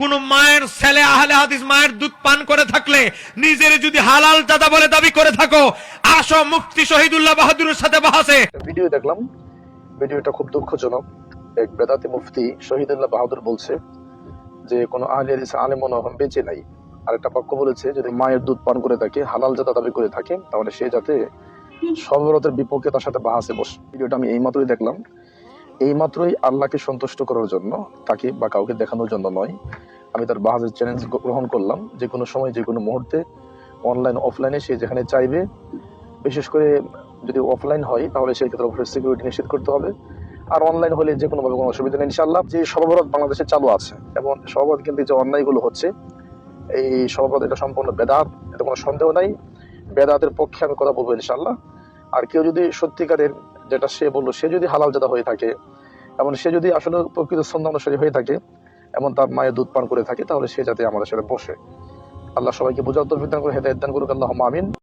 কোন মায়ের ছেলে আহলে হাদিস মায়ের দুধ পান করে থাকলে নিজের যদি হালাল দাদা বলে দাবি করে থাকো, আসো মুফতি শহীদুল্লাহ বাহাদুরের সাথে বাহাসে। ভিডিও দেখলাম, ভিডিওটা খুব দুঃখজনক। এক বেদাতি মুফতি শহীদুল্লাহ বাহাদুর বলছে যে কোনো আহলে হাদিস আলেম মনে হয় বেঁচে নাই। আর একটা পক্ষ বলেছে যদি মায়ের দুধ পান করে থাকে, হালাল জাতা দাবি করে থাকে, তাহলে সে যাতে সর্বরতের বিপক্ষে তার সাথে বাহাসে বসে। ভিডিওটা আমি এইমাত্রই দেখলাম। এইমাত্রই আল্লাহকে সন্তুষ্ট করার জন্য, তাকে বা কাউকে দেখানোর জন্য নয়, আমি তার বাহাজের চ্যালেঞ্জ গ্রহণ করলাম। যে কোনো সময়, যে কোনো মুহূর্তে, অনলাইন অফলাইনে সে যেখানে চাইবে, বিশেষ করে যদি অফলাইন হয় তাহলে সেই ক্ষেত্রে অবশ্যই সিকিউরিটি নিশ্চিত করতে হবে। আর অনলাইন হলে যে কোনোভাবে কোনো অসুবিধা নেই ইনশাআল্লাহ। যে সর্বভারত বাংলাদেশে চালু আছে এবং সর্বভারত কিন্তু যে অন্যায়গুলো হচ্ছে, এই সর্বভারত এটা সম্পূর্ণ বেদাত, এটা কোনো সন্দেহ নাই। বেদাতের পক্ষে আমি কথা বলবো ইনশাআল্লাহ। আর কেউ যদি সত্যিকারের, যেটা সে বললো, সে যদি হালাল জাদা হয়ে থাকে এবং সে যদি আসলে প্রকৃত সুন্নাহ অনুসারী হয়ে থাকে এবং তার মায়ের দুধ পান করে থাকে, তাহলে সে যাতে আমাদের সাথে বসে। আল্লাহ সবাইকে বোঝার তৌফিক দান করে, হেদায়েত দান করুক। আল্লাহুম্মা আমিন।